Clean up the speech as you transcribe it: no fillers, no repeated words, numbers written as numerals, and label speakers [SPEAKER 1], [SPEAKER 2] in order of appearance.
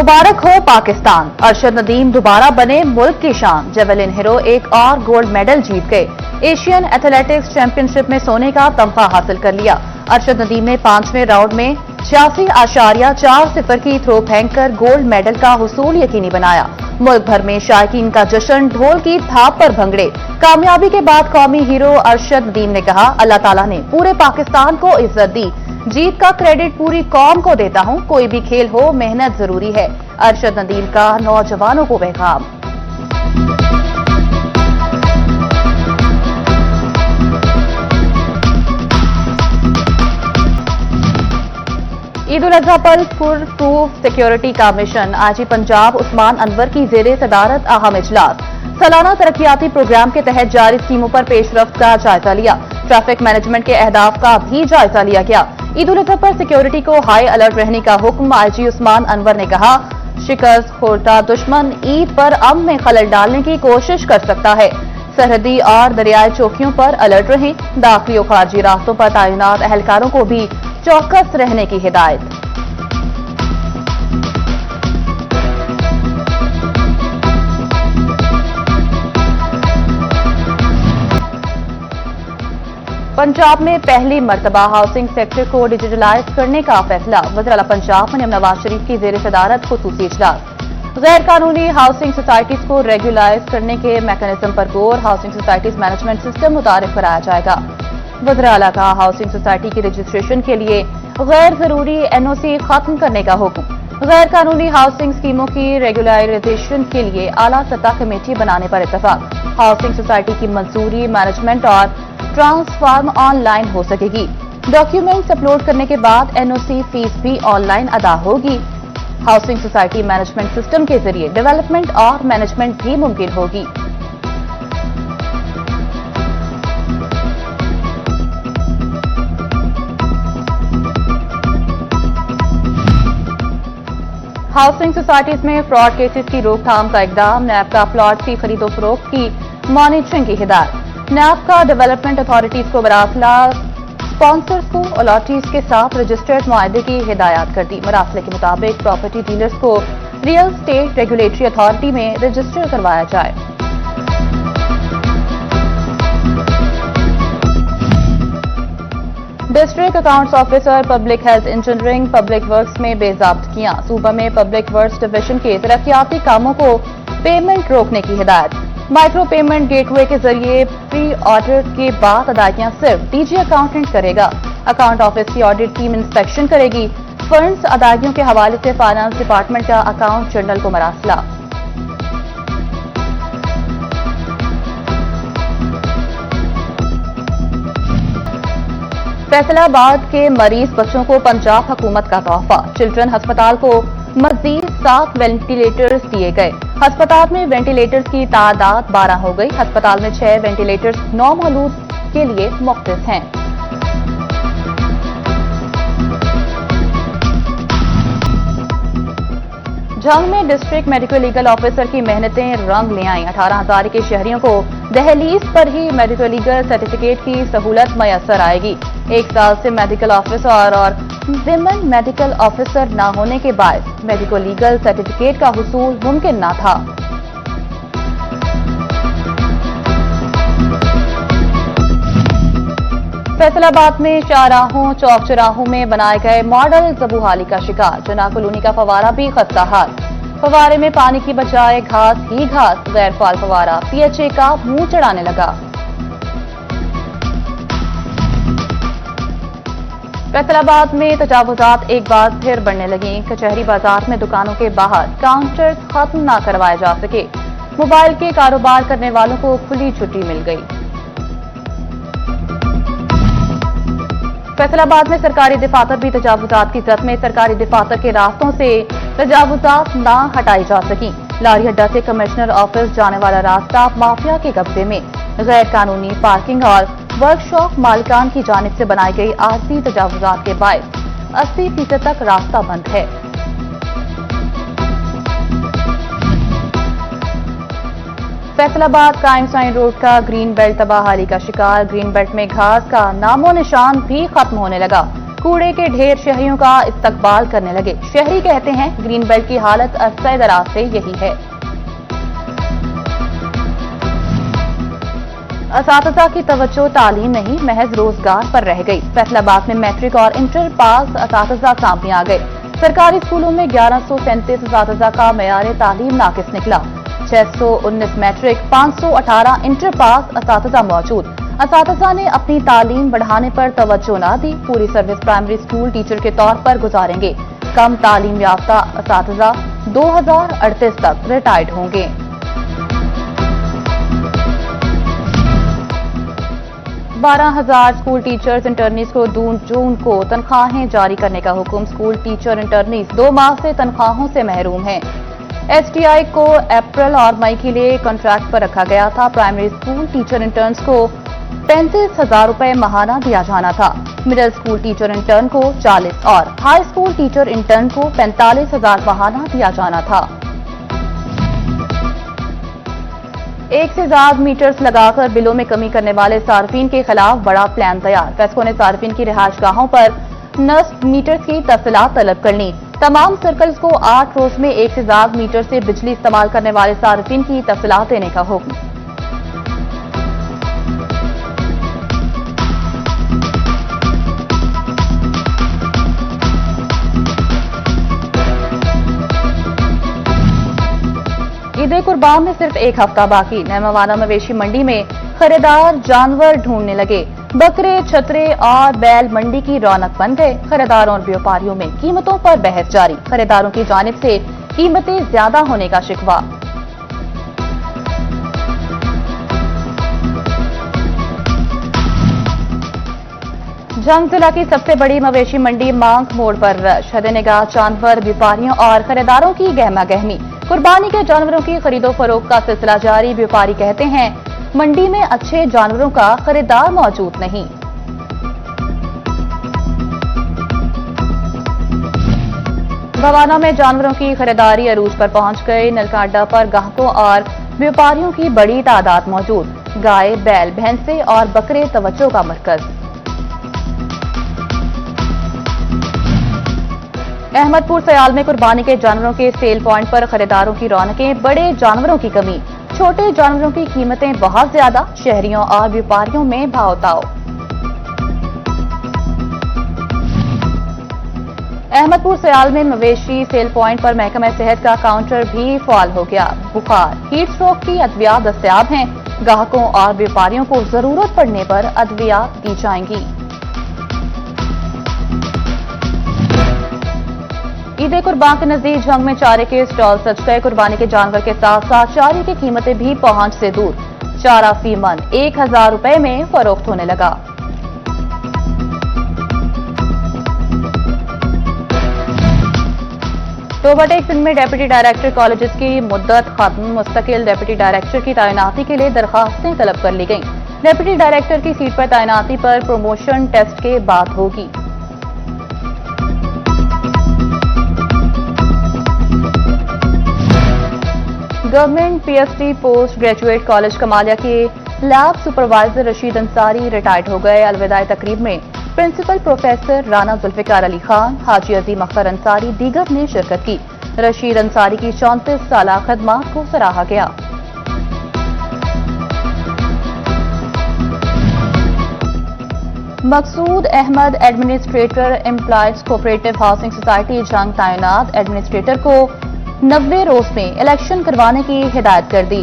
[SPEAKER 1] मुबारक हो पाकिस्तान। अरशद नदीम दोबारा बने मुल्क की शान। जेवलिन हीरो एक और गोल्ड मेडल जीत गए। एशियन एथलेटिक्स चैंपियनशिप में सोने का तमगा हासिल कर लिया। अरशद नदीम ने 5वें राउंड में 86.40 की थ्रो फेंककर गोल्ड मेडल का हुसूल यकीनी बनाया। मुल्क भर में शायकीन का जश्न ढोल की थाप पर भंगड़े। कामयाबी के बाद कौमी हीरो अरशद नदीम ने कहा, अल्लाह ताला ने पूरे पाकिस्तान को इज्जत दी। जीत का क्रेडिट पूरी कौम को देता हूं। कोई भी खेल हो, मेहनत जरूरी है। अरशद नदीम का नौजवानों को पैगाम। ईद उल अजहा पर फुल प्रूफ सिक्योरिटी का मिशन। आज ही पंजाब उस्मान अनवर की जेरे सदारत अहम इजलास। सालाना तरक्याती प्रोग्राम के तहत जारी स्कीमों पर पेशरफ्त का जायजा लिया। ट्रैफिक मैनेजमेंट के अहदाफ का भी जायजा लिया गया। ईद उल अजहा पर सिक्योरिटी को हाई अलर्ट रहने का हुक्म। आईजी उस्मान अनवर ने कहा, शिकस्त खोरता दुश्मन ईद पर अमन में खलल डालने की कोशिश कर सकता है। सरहदी और दरियाई चौकियों पर अलर्ट रहें। दाखिली और खारजी रास्तों पर तैनात एहलकारों को भी चौकस रहने की हिदायत। पंजाब में पहली मर्तबा हाउसिंग सेक्टर को डिजिटलाइज करने का फैसला। वज़ीर आला पंजाब मरियम नवाज शरीफ की जेर सदारत खुसूसी इजलास। गैर कानूनी हाउसिंग सोसाइटीज को रेगुलाइज करने के मैकेनिज्म पर गौर। हाउसिंग सोसाइटीज मैनेजमेंट सिस्टम मुतारिफ कराया जाएगा। वज़ीर आला का हाउसिंग सोसाइटी की रजिस्ट्रेशन के लिए गैर जरूरी एनओसी खत्म करने का हुक्म। गैर कानूनी हाउसिंग स्कीमों की रेगुलराइजेशन के लिए आला सतह कमेटी बनाने पर इत्तफाक। हाउसिंग सोसाइटी की मंजूरी, मैनेजमेंट और ट्रांसफार्म ऑनलाइन हो सकेगी। डॉक्यूमेंट्स अपलोड करने के बाद एनओसी फीस भी ऑनलाइन अदा होगी। हाउसिंग सोसाइटी मैनेजमेंट सिस्टम के जरिए डेवलपमेंट और मैनेजमेंट भी मुमकिन होगी। हाउसिंग सोसाइटीज में फ्रॉड केसेस की रोकथाम का इकदाम। नैब का प्लॉट की खरीदो फरोख्त की मॉनिटरिंग की हिदायत। नैब का डेवलपमेंट अथॉरिटीज को मरासला स्पॉन्सर्स को अलॉटीज के साथ रजिस्टर्ड मुआहदे की हिदायत कर दी। मरासले के मुताबिक प्रॉपर्टी डीलर्स को रियल स्टेट रेगुलेटरी अथॉरिटी में रजिस्टर करवाया जाए। District accounts officer public health engineering public works में बेजाब्तगियां। सूबा में पब्लिक वर्क्स डिवीजन के तरक्याती कामों को पेमेंट रोकने की हिदायत। माइक्रो पेमेंट गेटवे के जरिए प्री ऑडिट के बाद अदायगियां सिर्फ डीजी अकाउंटेंट करेगा। अकाउंट ऑफिस की ऑडिट टीम इंस्पेक्शन करेगी। फंड्स अदायगियों के हवाले से फाइनेंस डिपार्टमेंट का अकाउंट जनरल को मरासला। फैसलाबाद के मरीज बच्चों को पंजाब हुकूमत का तोहफा। चिल्ड्रन अस्पताल को मजीद 7 वेंटिलेटर्स दिए गए। अस्पताल में वेंटिलेटर्स की तादाद 12 हो गई। अस्पताल में 6 वेंटिलेटर्स नौमौलूद के लिए मुख्तस हैं। जंग में डिस्ट्रिक्ट मेडिकल लीगल ऑफिसर की मेहनतें रंग ले आईं। 18,000 के शहरियों को दहलीज पर ही मेडिकल लीगल सर्टिफिकेट की सहूलत मयसर आएगी। 1 साल से मेडिकल ऑफिसर और विमेन मेडिकल ऑफिसर न होने के बाद मेडिकल लीगल सर्टिफिकेट का हुसूल मुमकिन न था। फैसलाबाद में शाहराहों चौक चौराहों में बनाए गए मॉडल जबूहाली का शिकार। जना कॉलोनी का फवारा भी खस्ता हाल। फवारे में पानी की बजाय घास ही घास। गैर फाल फवारा पीएचए का मुंह चढ़ाने लगा। फैसलाबाद में तजावुजात एक बार फिर बढ़ने लगी। कचहरी बाजार में दुकानों के बाहर काउंटर्स खत्म न करवाए जा सके। मोबाइल के कारोबार करने वालों को खुली छुट्टी मिल गई। फैसलाबाद में सरकारी दफातर भी तजावुजात की जद में। सरकारी दफातर के रास्तों से तजावुजात न हटाई जा सकी। लारी अड्डा से कमिश्नर ऑफिस जाने वाला रास्ता माफिया के कब्जे में। गैर कानूनी पार्किंग और वर्कशॉप मालिकान की जानिब से बनाई गई आरसी तजावुजात के बायस 80% तक रास्ता बंद है। फैसलाबाद कायम साइन रोड का ग्रीन बेल्ट तबाहाली का शिकार। ग्रीन बेल्ट में घास का नामो निशान भी खत्म होने लगा। कूड़े के ढेर शहरियों का इस्तकबाल करने लगे। शहरी कहते हैं ग्रीन बेल्ट की हालत अरसे दराज से यही है। असातिज़ा की तवज्जो तालीम नहीं महज रोजगार पर रह गई। फैसलाबाद में मैट्रिक और इंटर पास असातिज़ा सामने आ गए। सरकारी स्कूलों में 1137 असातिज़ा का मेयार तालीम नाकिस निकला। 619 मैट्रिक, 518 इंटर पास असातिज़ा मौजूद। असातिज़ा ने अपनी तालीम बढ़ाने पर तवज्जो न दी। पूरी सर्विस प्राइमरी स्कूल टीचर के तौर पर गुजारेंगे। कम तालीम याफ्ता असातिज़ा 2038 तक रिटायर्ड होंगे। बारह 12,000 स्कूल टीचर्स इंटर्नीज को जून को तनख्वाहें जारी करने का हुक्म। स्कूल टीचर इंटर्नीज 2 माह से तनख्वाहों से महरूम हैं। एसटीआई को अप्रैल और मई के लिए कॉन्ट्रैक्ट पर रखा गया था। प्राइमरी स्कूल टीचर इंटर्न्स को 35,000 रुपए माहाना दिया जाना था। मिडिल स्कूल टीचर इंटर्न को 40 और हाई स्कूल टीचर इंटर्न को 45,000 माहाना दिया जाना था। एक से ज्यादा मीटर्स लगाकर बिलों में कमी करने वाले सार्फिन के खिलाफ बड़ा प्लान तैयार। फेस्को ने सार्फिन की रिहायशगाहों पर नस्ब मीटर्स की तफसीलात तलब कर ली। तमाम सर्कल्स को 8 रोज में एक से ज्यादा मीटर से बिजली इस्तेमाल करने वाले सार्फिन की तफसीलात देने का हुक्म। ईद कुर्बान में सिर्फ एक हफ्ता बाकी। नहमवाना मवेशी मंडी में खरीदार जानवर ढूंढने लगे। बकरे, छतरे और बैल मंडी की रौनक बन गए। खरीदारों और व्यापारियों में कीमतों पर बहस जारी। खरीदारों की जानिब से कीमतें ज्यादा होने का शिकवा। जंग जिला की सबसे बड़ी मवेशी मंडी मांग मोड़ पर रश। हद-ए-निगाह जानवर व्यापारियों और खरीदारों की गहमा गहमी। कुर्बानी के जानवरों की खरीदो फरोख्त का सिलसिला जारी। व्यापारी कहते हैं मंडी में अच्छे जानवरों का खरीदार मौजूद नहीं। भवाना में जानवरों की खरीदारी अरूज पर पहुंच गई। नलकांडा पर ग्राहकों और व्यापारियों की बड़ी तादाद मौजूद। गाय, बैल, भैंसे और बकरे तवज्जो का मरकज। अहमदपुर सयाल में कुर्बानी के जानवरों के सेल पॉइंट पर खरीदारों की रौनकें। बड़े जानवरों की कमी, छोटे जानवरों की कीमतें बहुत ज्यादा। शहरियों और व्यापारियों में भाव-ताव। अहमदपुर सयाल में मवेशी सेल पॉइंट पर महकमा सेहत का काउंटर भी फाल हो गया। बुखार, हीट स्ट्रोक की अद्वियात दस्तयाब हैं। ग्राहकों और व्यापारियों को जरूरत पड़ने पर अद्वियात दी जाएंगी। ईद कुर्बान के नजदीक झंग में चारे के स्टॉल सज गए। कुर्बानी के जानवर के साथ साथ चारे की कीमतें भी पहुंच से दूर। चारा फी मन 1,000 रुपए में फरोख्त होने लगा। टोबाटेक सिंध में डेप्यूटी डायरेक्टर कॉलेजेस की मुद्दत खत्म। मुस्तकिल डेप्यूटी डायरेक्टर की तैनाती के लिए दरखास्तें तलब कर ली गईं। डेप्यूटी डायरेक्टर की सीट पर तैनाती पर प्रमोशन टेस्ट के बाद होगी। Government PhD post graduate college Kamalia के lab supervisor Rashid Ansari retired हो गए। अलविदाई तकरीब में प्रिंसिपल प्रोफेसर राना जुल्फिकार अली खान, हाजी अजीम अख्तर अंसारी दीगर ने शिरकत की। रशीद अंसारी की 34 साल खदमात को सराहा गया। Maqsood Ahmed administrator employees cooperative housing society Jhang तैनात एडमिनिस्ट्रेटर को 90 रोज में इलेक्शन करवाने की हिदायत कर दी।